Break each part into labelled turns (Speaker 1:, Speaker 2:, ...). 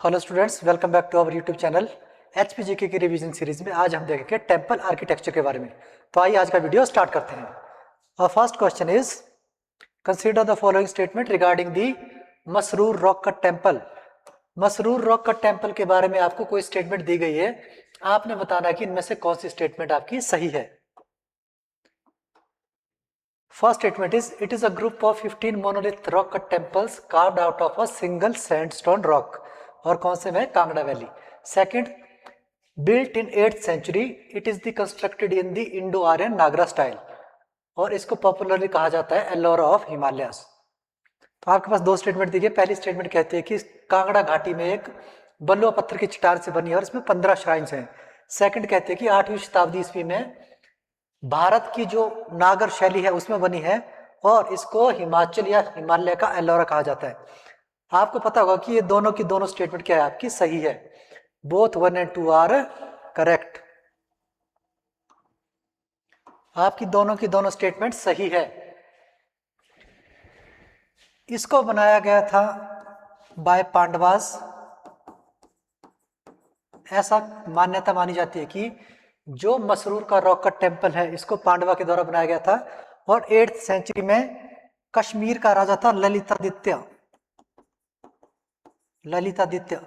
Speaker 1: Hello students, welcome back to our YouTube channel HPGK की revision series में। आज हम देखेंगे टेम्पल आर्किटेक्चर के बारे में। तो आइए आज का वीडियो स्टार्ट करते हैं। और first question is consider the following statement regarding the Masroor rock cut temple. Masroor rock cut temple के बारे में आपको कोई स्टेटमेंट दी गई है, आपने बताना कि इनमें से कौन सी स्टेटमेंट आपकी सही है। First statement is it is a group of 15 monolith rock cut temples carved out of a single sandstone rock. और कौन से में? Kangra valley. Second, built in 8th century, it is the constructed in the Indo-Aryan Nagra style और इसको popularly कहा जाता है Ellora of Himalayas. तो आपके पास दो स्टेटमेंट दी गई। पहली स्टेटमेंट कहती है कि कांगड़ा घाटी में एक बलुआ पत्थर की चट्टान से बनी है और इसमें 15 श्राइन्स हैं। सेकंड कहते हैं कि 8वीं शताब्दी ईस्वी में भारत की जो नागर शैली है उसमें बनी है और इसको हिमाचल या हिमालय का एलोरा कहा जाता है। आपको पता होगा कि ये दोनों की दोनों स्टेटमेंट क्या है, आपकी सही है। Both 1 and 2 are correct. आपकी दोनों की दोनों स्टेटमेंट सही है। इसको बनाया गया था बाय पांडवास। ऐसा मान्यता मानी जाती है कि जो मसरूर का रॉक कट टेम्पल है इसको पांडवा के द्वारा बनाया गया था और 8th सेंचुरी में कश्मीर का राजा था ललितादित्य,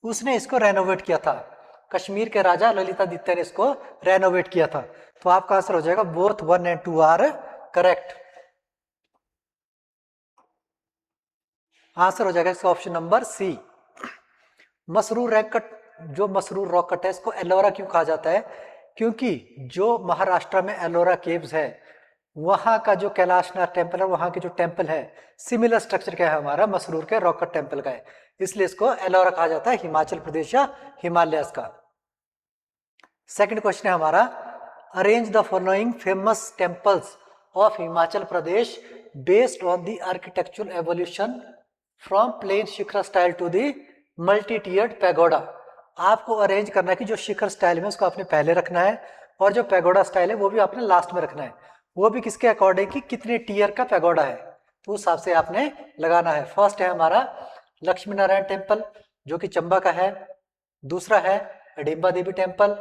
Speaker 1: उसने इसको रेनोवेट किया था। कश्मीर के राजा ललितादित्य ने इसको रेनोवेट किया था। तो आपका आंसर हो जाएगा both 1 and 2 are correct. Answer हो जाएगा इसका option number C. Masrur rock cut है इसको एलोरा क्यों कहा जाता है? क्योंकि जो महाराष्ट्र में एलोरा केव्स है वहां का जो कैलाशनाथ टेम्पल है, वहां के जो टेम्पल है सिमिलर स्ट्रक्चर क्या है हमारा मसरूर के रॉक कट टेम्पल का है, इसलिए इसको एलोरा कहा जाता है, हिमाचल प्रदेश या हिमालयस का। सेकंड क्वेश्चन है हमारा arrange the following famous temples of Himachal Pradesh based on the architectural evolution from plain shikhara style to the multi tiered pagoda. आपको अरेंज करना है कि जो शिखर स्टाइल में उसको आपने पहले रखना है और जो पैगोडा स्टाइल है वो भी आपने लास्ट में रखना है। वो भी किसके अकॉर्डिंग कि कितने टियर का पैगोडा है, तो उस हिसाब से आपने लगाना है। फर्स्ट है हमारा लक्ष्मी नारायण टेम्पल जो कि चंबा का है, दूसरा है हिडिंबा देवी टेम्पल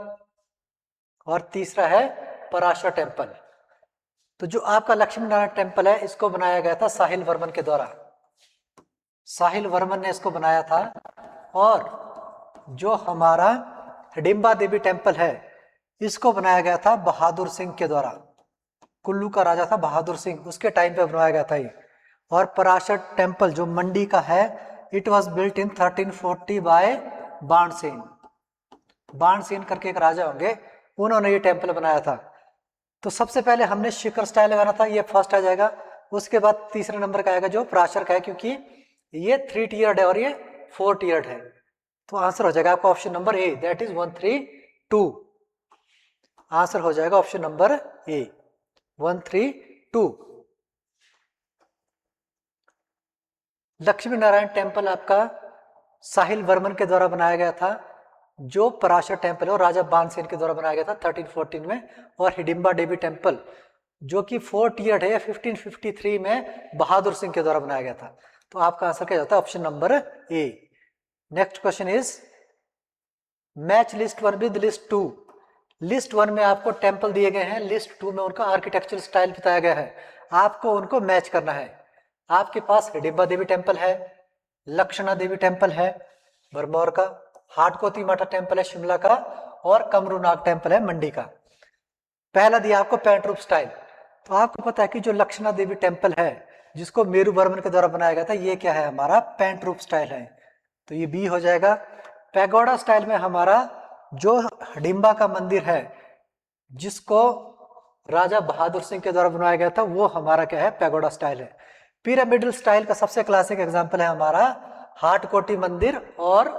Speaker 1: और तीसरा है पराशर टेम्पल। तो जो आपका लक्ष्मी नारायण टेम्पल है इसको बनाया गया था साहिल वर्मन के द्वारा। साहिल वर्मन ने इसको बनाया था। और जो हमारा हिडिंबा देवी टेम्पल है इसको बनाया गया था बहादुर सिंह के द्वारा। कुल्लू का राजा था बहादुर सिंह, उसके टाइम पे बनाया गया था ये। और पराशर टेम्पल जो मंडी का है it was built in 1340 by Bansen करके एक राजा होंगे, उन्होंने ये टेम्पल बनाया था। तो सबसे पहले हमने शिखर स्टाइल लगाना था, ये फर्स्ट आ जाएगा। उसके बाद तीसरे नंबर का आएगा जो पराशर का है, क्योंकि ये 3 टियर्ड है और ये 4 टियर्ड है। तो आंसर हो जाएगा आपका option number A, that is 132। Answer हो जाएगा ऑप्शन नंबर ए 132। लक्ष्मी नारायण टेम्पल आपका साहिल वर्मन के द्वारा बनाया गया था। जो पराशर टेम्पल है और राजा बाणसेन के द्वारा बनाया गया था 1314 में। और हिडिंबा देवी टेम्पल जो कि 4 टियर्ड है 1553 में बहादुर सिंह के द्वारा बनाया गया था। तो आपका आंसर क्या जाता है? Option number A. Next question is match list 1 with list 2। List 1 में आपको टेम्पल दिए गए हैं, लिस्ट 2 में उनका आर्किटेक्चरल स्टाइल बताया गया है, आपको उनको मैच करना है। आपके पास हिडिंबा देवी टेम्पल है, लक्षणा देवी टेम्पल है भरमौर का, हाटकोती माता टेम्पल है शिमला का और कमरूनाग टेम्पल है मंडी का। पहला दिया आपको पेंट रूप स्टाइल। तो आपको पता है कि जो लक्षणा देवी टेम्पल है जिसको मेरू वर्मन के द्वारा बनाया गया था, ये क्या है? हमारा पेंट रूप स्टाइल है, तो ये बी हो जाएगा। पैगोडा स्टाइल में हमारा जो हिडिंबा का मंदिर है जिसको राजा बहादुर सिंह के द्वारा बनाया गया था वो हमारा क्या है? पैगोडा स्टाइल है। पिरामिडल स्टाइल का सबसे क्लासिक एग्जांपल है हमारा हाटकोटी मंदिर और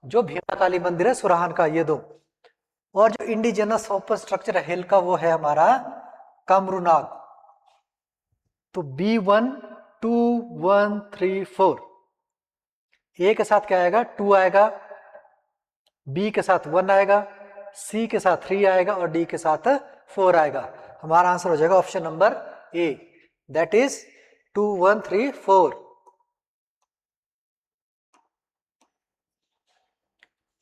Speaker 1: जो भीमा काली मंदिर है सुराहन का, ये दो। और जो इंडिजिनस ओपन स्ट्रक्चर है हिल का वो है हमारा कमरूनाग। तो B1 2 1 3 4। ए के साथ क्या आएगा? 2 आएगा, बी के साथ 1 आएगा, सी के साथ 3 आएगा और डी के साथ 4 आएगा। हमारा आंसर हो जाएगा option number A, that is 2 1 3 4।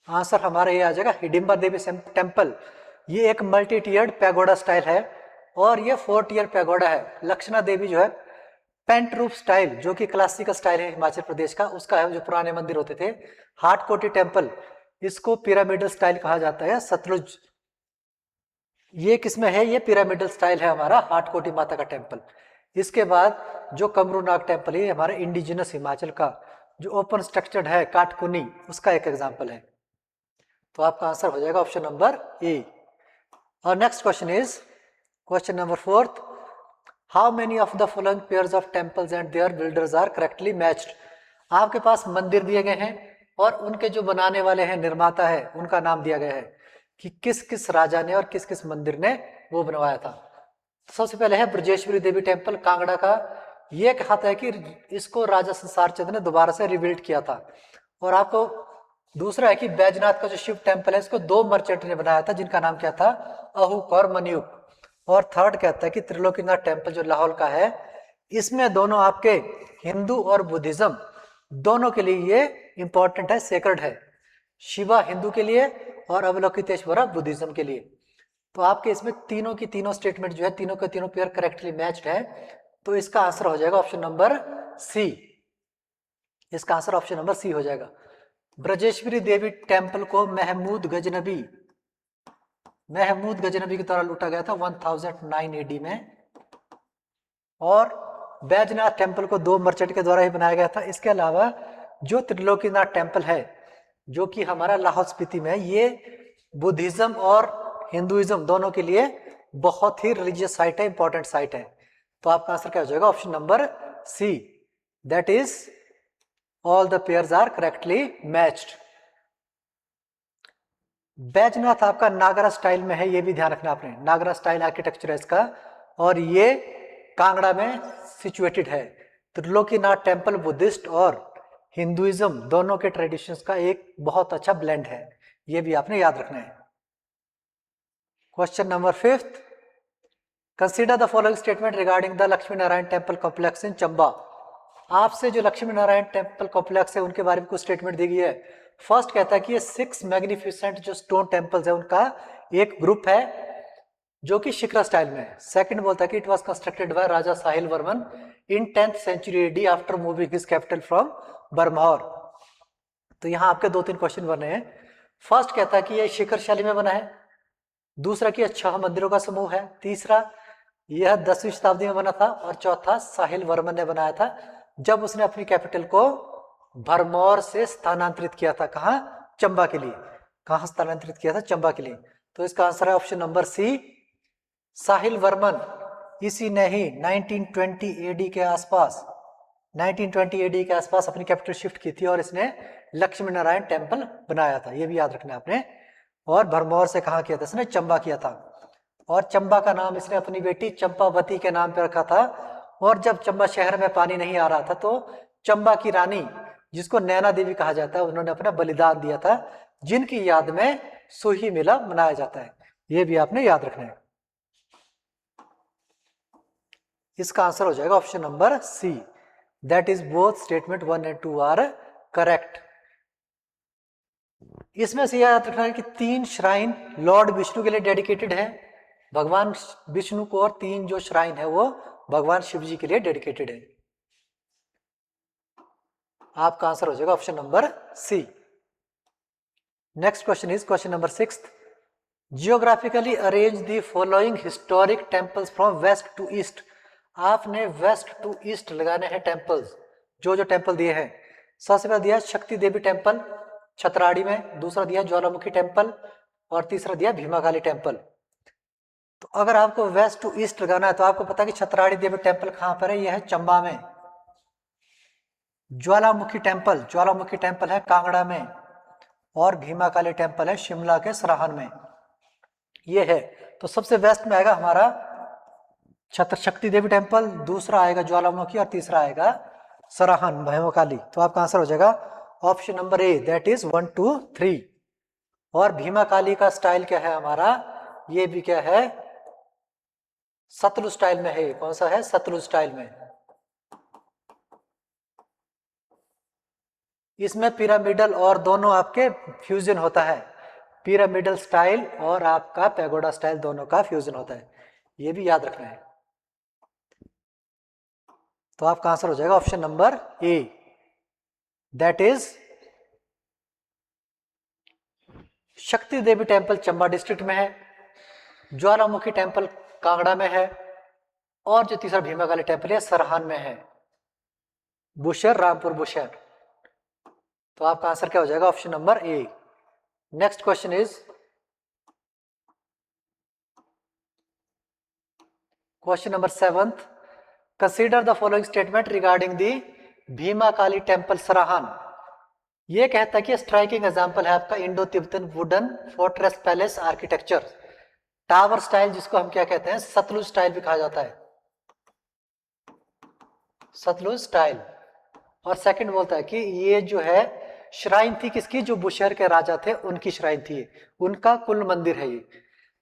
Speaker 1: Answer हमारा ये आ जाएगा हिडिंबा देवी टेम्पल। ये एक मल्टी टियर्ड पैगोडा स्टाइल है और ये 4 टियर पैगोडा है। लक्षणा देवी जो है पेंट रूफ स्टाइल, जो कि क्लासिकल स्टाइल है हिमाचल प्रदेश का, उसका है, जो पुराने मंदिर होते थे। हाट कोटी टेम्पल, इसको पिरामिडल स्टाइल कहा जाता है। सतलुज, ये किसमें है, ये पिरामिडल स्टाइल है हमारा हाट कोटी माता का टेम्पल। इसके बाद जो कमरूनाग टेम्पल है हमारे इंडिजिनस हिमाचल का जो ओपन स्ट्रक्चर्ड है काटकुनी, उसका एक एग्जाम्पल है। तो आपका आंसर हो जाएगा ऑप्शन नंबर ए। और next question is question number 4th, how many of the following pairs of temples and their builders are correctly matched. आपके पास मंदिर दिए गए हैं और उनके जो बनाने वाले हैं, निर्माता है, उनका नाम दिया गया है कि किस किस राजा ने और किस किस मंदिर ने वो बनवाया था। सबसे पहले है ब्रजेश्वरी देवी टेम्पल कांगड़ा का। ये कहता है कि इसको राजा संसार चंद ने दोबारा से रिबिल्ड किया था। और आपको दूसरा है कि बैजनाथ का जो शिव टेम्पल है, इसको 2 मर्चेंट ने बनाया था, जिनका नाम क्या था, अहुक और मनियुक। और थर्ड कहता है कि त्रिलोकीनाथ टेम्पल जो लाहौल का है, इसमें दोनों आपके हिंदू और बुद्धिज्म दोनों के लिए ये इंपॉर्टेंट है, सेक्रेड है। शिवा हिंदू के लिए और अवलोकितेश्वरा बुद्धिज्म के लिए। तो आपके इसमें तीनों की तीनों स्टेटमेंट जो है, तीनों के तीनों पेयर करेक्टली मैच्ड है। तो इसका आंसर हो जाएगा ऑप्शन नंबर सी। इसका आंसर ऑप्शन नंबर सी हो जाएगा। ब्रजेश्वरी देवी टेम्पल को महमूद गजनबी के द्वारा लूटा गया था 1009 एडी में। और बैजनाथ टेम्पल को 2 मर्चेंट के द्वारा ही बनाया गया था। इसके अलावा जो त्रिलोकीनाथ टेम्पल है, जो कि हमारा लाहौल स्पीति में है, ये बुद्धिज्म और हिंदुइज्म दोनों के लिए बहुत ही रिलीजियस साइट है, इंपॉर्टेंट साइट है। तो आपका आंसर क्या हो जाएगा, option number C, that is all the pairs are correctly matched. Baijnath आपका नागरा स्टाइल में है, ये भी ध्यान रखना आपने, नागरा स्टाइल आर्किटेक्चर है इसका, और ये कांगड़ा में सिचुएटेड है। त्रिलोकीनाथ टेम्पल बुद्धिस्ट और हिंदुइज्म दोनों के ट्रेडिशंस का एक बहुत अच्छा ब्लेंड है, ये भी आपने याद रखना है। Question number 5th, consider the following statement regarding the Lakshmi Narayan temple complex in Chamba. आपसे जो लक्ष्मी नारायण टेम्पल कॉम्प्लेक्स है उनके बारे में कुछ स्टेटमेंट दी गई है। फर्स्ट कहता है कि ये 6 मैग्निफिसेंट जो स्टोन टेम्पल्स है उनका एक ग्रुप है जो कि शिखरा स्टाइल में है। सेकंड बोलता है कि it was constructed by Raja Sahil Varman in 10th century AD after moving his capital from Bharmour. तो यहाँ आपके 2-3 क्वेश्चन बने हैं। फर्स्ट कहता है कि यह शिखर शैली में बना है। दूसरा कि 6 मंदिरों का समूह है। तीसरा, यह 10वीं शताब्दी में बना था। और चौथा, साहिल वर्मन ने बनाया था जब उसने अपनी कैपिटल को भरमौर से स्थानांतरित किया था। कहाँ, चंबा के लिए। कहाँ स्थानांतरित किया था, चंबा के लिए। तो इसका आंसर है ऑप्शन नंबर सी, साहिल वर्मन। इसी ने ही 1920 एडी के आसपास 1920 एडी के आसपास अपनी कैपिटल शिफ्ट की थी और इसने लक्ष्मी नारायण टेम्पल बनाया था, ये भी याद रखना है आपने। और भरमौर से कहा किया था इसने, चंबा किया था। और चंबा का नाम इसने अपनी बेटी चंपावती के नाम पर रखा था। और जब चंबा शहर में पानी नहीं आ रहा था तो चंबा की रानी, जिसको नैना देवी कहा जाता है, उन्होंने अपना बलिदान दिया था, जिनकी याद में सोही मेला मनाया जाता है। ये भी आपने याद रखना है। इसका आंसर हो जाएगा option number C, that is both statement 1 and 2 are correct. इसमें से याद रखना है कि 3 श्राइन लॉर्ड विष्णु के लिए डेडिकेटेड है, भगवान विष्णु को, और 3 जो श्राइन है वो भगवान शिव जी के लिए डेडिकेटेड है। आपका आंसर हो जाएगा option number C. Next question is question number 6th, geographically arrange the following historic temples from west to east. आपने वेस्ट टू ईस्ट लगाने हैं टेम्पल्स, जो जो टेम्पल दिए हैं। सबसे पहले दिया शक्ति देवी टेम्पल छतराड़ी में, दूसरा दिया ज्वालामुखी टेम्पल, और तीसरा दिया भीमाकाली टेम्पल। तो अगर आपको वेस्ट टू ईस्ट लगाना है तो आपको पता है कि छतराड़ी देवी टेम्पल कहां पर है, यह है चंबा में। ज्वालामुखी टेम्पल है कांगड़ा में, और भीमाकाली टेम्पल है शिमला के सराहन में। ये है, तो सबसे वेस्ट में आएगा हमारा शक्ति देवी टेम्पल, दूसरा आएगा ज्वालामुखी, और तीसरा आएगा सराहन भीमाकाली। तो आपका आंसर हो जाएगा option number A, that is 1, 2, 3। और भीमाकाली का स्टाइल क्या है हमारा, ये भी क्या है, सतलुज स्टाइल में है। कौन सा है, सतलुज स्टाइल में। इसमें पिरामिडल और दोनों आपके फ्यूजन होता है, पिरामिडल स्टाइल और आपका पैगोडा स्टाइल दोनों का फ्यूजन होता है, ये भी याद रखना है। तो आपका आंसर हो जाएगा option number A, that is शक्ति देवी टेम्पल चंबा डिस्ट्रिक्ट में है, ज्वालामुखी टेम्पल कांगड़ा में है, और जो तीसरा भीमाकाली टेम्पल है सरहान में है, बुशर, रामपुर बुशर। तो आपका आंसर क्या हो जाएगा option number A. Next question is question number 7th, consider the following statement regarding the Bhimakali temple Sarahan. ये कहता है कि स्ट्राइकिंग एग्जांपल है आपका Indo Tibetan wooden fortress palace architecture, tower style, जिसको हम क्या कहते हैं सतलुज स्टाइल भी कहा जाता है, सतलुज स्टाइल। और सेकंड बोलता है कि ये जो है श्राइन थी किसकी, जो बुशहर के राजा थे उनकी श्राइन थी, उनका कुल मंदिर है ये।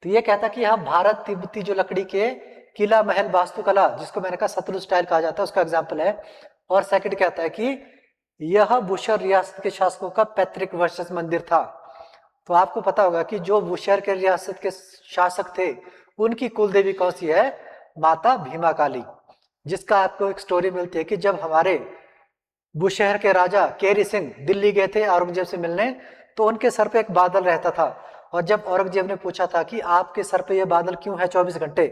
Speaker 1: तो ये कहता कि यहाँ भारत तिब्बती जो लकड़ी के किला महल वास्तुकला, जिसको मैंने कहा सतलुज स्टाइल कहा जाता है, उसका एग्जाम्पल है। और सेकंड कहता है कि यह बुशहर रियासत के शासकों का पैतृक वर्चस्व मंदिर था। तो आपको पता होगा कि जो बुशहर के रियासत के शासक थे उनकी कुल देवी कौन सी है, माता भीमा काली, जिसका आपको एक स्टोरी मिलती है कि जब हमारे बुशहर के राजा केरी सिंह दिल्ली गए थे औरंगजेब से मिलने, तो उनके सर पे एक बादल रहता था, और जब औरंगजेब ने पूछा था कि आपके सर पे ये बादल क्यों है 24 घंटे,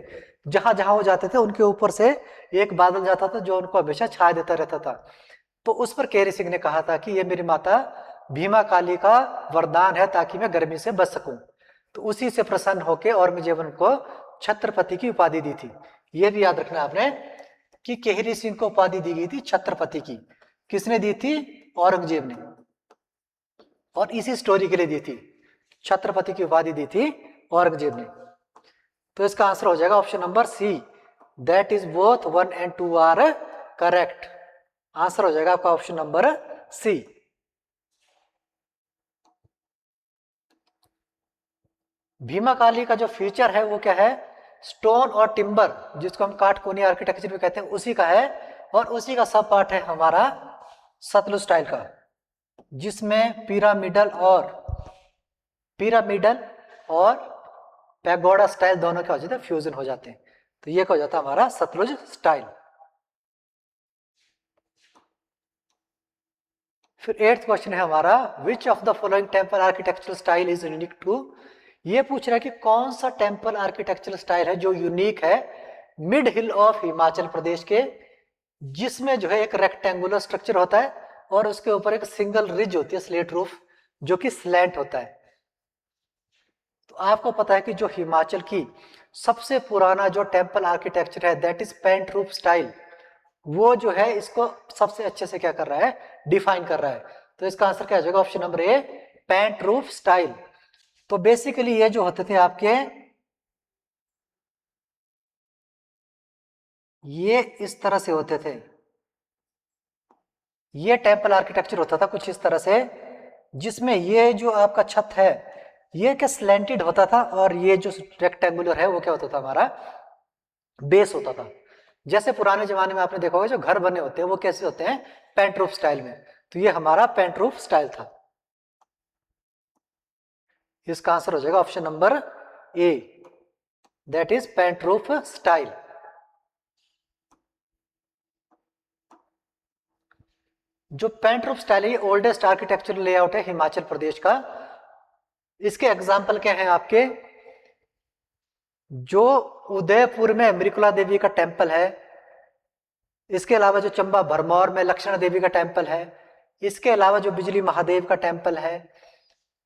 Speaker 1: जहां जहां वो जाते थे उनके ऊपर से एक बादल जाता था जो उनको हमेशा छाया देता रहता था। तो उस पर केरी सिंह ने कहा था कि ये मेरी माता भीमा काली का वरदान है ताकि मैं गर्मी से बच सकूं। तो उसी से प्रसन्न होकर औरंगजेब को छत्रपति की उपाधि दी थी। ये भी याद रखना आपने कि केहरी सिंह को उपाधि दी गई थी छत्रपति की, किसने दी थी, औरंगजेब ने, और इसी स्टोरी के लिए दी थी, छत्रपति की उपाधि दी थी औरंगजेब ने। तो इसका आंसर हो जाएगा option number C, that is both 1 and 2 are correct. Answer हो जाएगा आपका option number C. Bhima Kali का जो फीचर है वो क्या है, स्टोन और टिम्बर, जिसको हम काटकोनी आर्किटेक्चर भी कहते हैं, उसी का है, और उसी का सब पार्ट है हमारा सतलुज स्टाइल का, जिसमें पिरामिडल और पैगोडा स्टाइल दोनों क्या हो जाते हैं, फ्यूजन हो जाते हैं। तो ये क्या हो जाता है हमारा सतलुज स्टाइल। फिर 8th क्वेश्चन है हमारा, which of the following temple architectural style is unique to. ये पूछ रहा है कि कौन सा टेम्पल आर्किटेक्चरल स्टाइल है जो यूनिक है मिड हिल ऑफ हिमाचल प्रदेश के, जिसमें जो है एक रेक्टेंगुलर स्ट्रक्चर होता है और उसके ऊपर एक सिंगल रिज होती है स्लेट रूफ, जो कि स्लैंट होता है। तो आपको पता है कि जो हिमाचल की सबसे पुराना जो टेम्पल आर्किटेक्चर है that is pent roof style, वो जो है इसको सबसे अच्छे से क्या कर रहा है, डिफाइन कर रहा है। तो इसका आंसर क्या हो जाएगा option number A, pent roof style. तो बेसिकली ये जो होते थे आपके, ये इस तरह से होते थे, ये टेम्पल आर्किटेक्चर होता था कुछ इस तरह से, जिसमें ये जो आपका छत है ये क्या स्लैंटेड होता था, और ये जो रेक्टेंगुलर है वो क्या होता था, हमारा बेस होता था। जैसे पुराने जमाने में आपने देखा होगा जो घर बने होते हैं वो कैसे होते हैं, पेंट रूफ स्टाइल में। तो ये हमारा पेंट रूफ स्टाइल था। इसका आंसर हो जाएगा option number A, that is pent roof style. जो पेंट रूफ स्टाइल है ये ओल्डेस्ट आर्किटेक्चरल लेआउट है हिमाचल प्रदेश का। इसके एग्जाम्पल क्या है आपके, जो उदयपुर में मृकुला देवी का टेम्पल है, इसके अलावा जो चंबा भरमौर में लक्ष्मण देवी का टेम्पल है, इसके अलावा जो बिजली महादेव का टेम्पल है,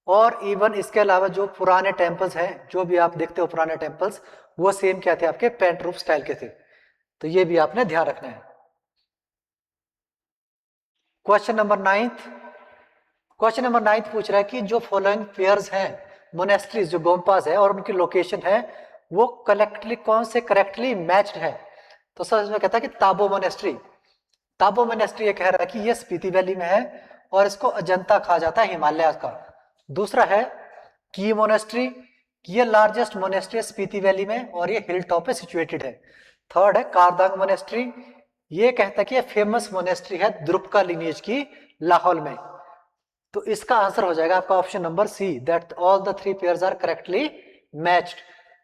Speaker 1: और इवन इसके अलावा जो पुराने टेम्पल्स हैं, जो भी आप देखते हो पुराने टेम्पल्स, वो सेम क्या थे, आपके पेंट रूफ स्टाइल के थे। तो ये भी आपने ध्यान रखना है। क्वेश्चन नंबर 9th पूछ रहा है कि जो फॉलोइंग पेयर्स हैं मोनेस्ट्रीज, जो गोम्पास है और उनकी लोकेशन है वो कलेक्टली कौन से करेक्टली मैच्ड है। तो सर इसमें कहता है कि ताबो मोनेस्ट्री ये कह रहा है कि ये स्पीति वैली में है और इसको अजंता कहा जाता है हिमालय का। दूसरा है की मोनेस्ट्री, ये लार्जेस्ट मोनेस्ट्री है स्पीति वैली में और ये हिल टॉप पे सिचुएटेड है। थर्ड है कारदांग मोनेस्ट्री, ये कहता है कि ये फेमस मोनेस्ट्री है द्रुपका लिनिएज की लाहौल में। तो इसका आंसर हो जाएगा आपका option number C, that all the 3 pairs are correctly matched.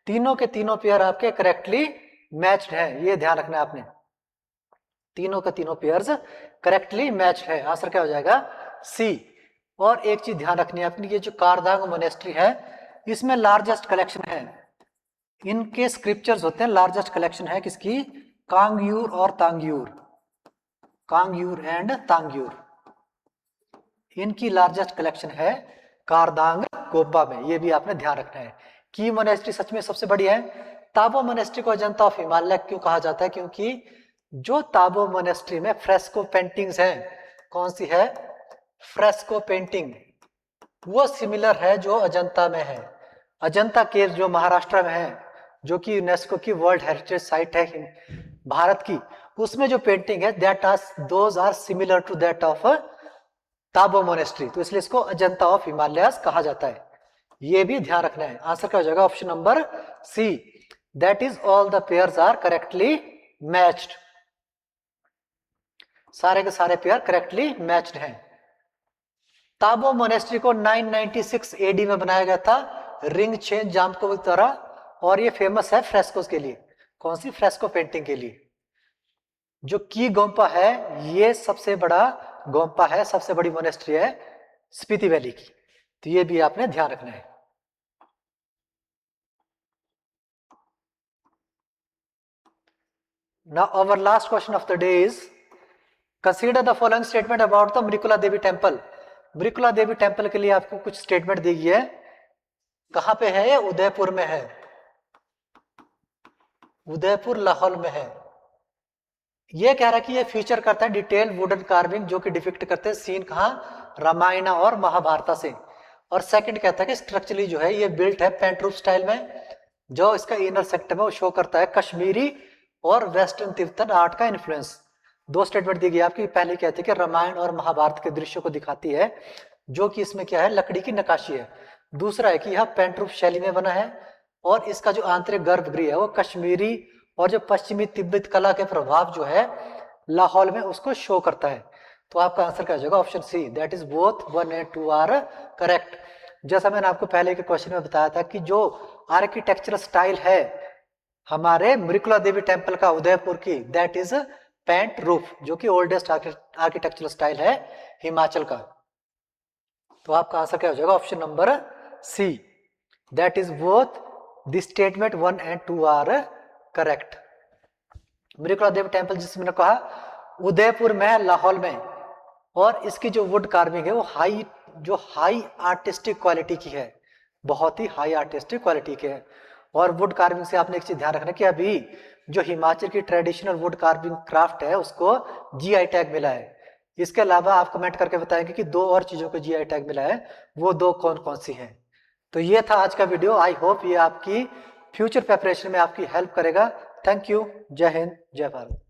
Speaker 1: तीनों के तीनों पेयर आपके करेक्टली मैच्ड हैं, ये ध्यान रखना है आपने, तीनों के तीनों पेयर्स करेक्टली मैच्ड है। आंसर क्या हो जाएगा? सी। और एक चीज ध्यान रखनी है अपनी, ये जो कारदांग मोनेस्ट्री है इसमें लार्जेस्ट कलेक्शन है, इनके स्क्रिप्चर्स होते हैं, लार्जेस्ट कलेक्शन है किसकी? कांगयूर और तांगयूर, कांगयूर एंड तांगयूर, इनकी लार्जेस्ट कलेक्शन है कारदांग गोबा में, ये भी आपने ध्यान रखना है। की मोनेस्ट्री सच में सबसे बड़ी है। ताबो मोनेस्ट्री को अजंता ऑफ हिमालय क्यों कहा जाता है? क्योंकि जो ताबो मोनेस्ट्री में फ्रेस्को पेंटिंग्स हैं, कौन सी है? फ्रेस्को पेंटिंग, वो सिमिलर है जो अजंता में है। अजंता केव जो महाराष्ट्र में है, जो कि यूनेस्को की वर्ल्ड हेरिटेज साइट है भारत की, उसमें जो पेंटिंग है those are similar to that of Tabo monastery, तो इसलिए इसको अजंता ऑफ हिमालयास कहा जाता है। ये भी ध्यान रखना है। आंसर क्या हो जाएगा? Option number C, that is all the pairs are correctly matched, सारे के सारे पेयर करेक्टली मैच्ड हैं। ताबो मोनेस्ट्री को 996 एडी में बनाया गया था रिंग चेन जामको की तरह, और ये फेमस है फ्रेस्कोस के लिए। कौन सी? फ्रेस्को पेंटिंग के लिए। जो की गोम्पा है ये सबसे बड़ा गोम्पा है, सबसे बड़ी मोनेस्ट्री है स्पीति वैली की, तो ये भी आपने ध्यान रखना है। Now our last question of the day is, consider the following statement about the Mrikula Devi temple. Mrikula Devi temple के लिए आपको कुछ स्टेटमेंट दी गई है। कहां पे है ये? उदयपुर में है, उदयपुर लाहौल में है। ये कह रहा है कि ये फीचर करता है डिटेल वुडन कार्विंग जो कि डिपिक्ट करते हैं सीन कहां? रामायण और महाभारत से। और सेकंड कहता है कि स्ट्रक्चरली जो है ये बिल्ट है पेंट रूफ स्टाइल में, जो इसका इनर सेक्टर में वो शो करता है कश्मीरी और वेस्टर्न तिब्बतन आर्ट का इन्फ्लुएंस। दो स्टेटमेंट दी गई आपकी, पहले कहते हैं कि रामायण और महाभारत के दृश्यों को दिखाती है, जो कि इसमें क्या है? लकड़ी की नक्काशी है। दूसरा है कि यह पेंट रूफ शैली में बना है, और इसका जो आंतरिक गर्भगृह है वो कश्मीरी और जो पश्चिमी तिब्बत कला के प्रभाव जो है लाहौल में उसको शो करता है। तो आपका आंसर क्या हो जाएगा? Option C, that is both 1 and 2 are correct. जैसा मैंने आपको पहले के क्वेश्चन में बताया था कि जो आर्किटेक्चरल स्टाइल है हमारे मृकुला देवी टेम्पल का उदयपुर की, दैट इज पेंट रूफ, जो कि ओल्डेस्ट आर्किटेक्चरल स्टाइल है हिमाचल का। तो आपका आंसर क्या हो जाएगा? Option number C, that is both the statement 1 and 2 are correct. Mrikula Devi temple जिसमें मैंने कहा उदयपुर में, लाहौल में, और इसकी जो वुड कार्विंग है वो हाई आर्टिस्टिक क्वालिटी की है, बहुत ही हाई आर्टिस्टिक क्वालिटी की है। और वुड कार्विंग से आपने एक चीज ध्यान रखना कि अभी जो हिमाचल की ट्रेडिशनल वुड कार्विंग क्राफ्ट है उसको जीआई टैग मिला है। इसके अलावा आप कमेंट करके बताएंगे कि 2 और चीजों को जीआई टैग मिला है, वो 2 कौन कौन सी हैं। तो ये था आज का वीडियो। आई होप ये आपकी फ्यूचर प्रिपरेशन में आपकी हेल्प करेगा। Thank you. जय हिंद, जय भारत।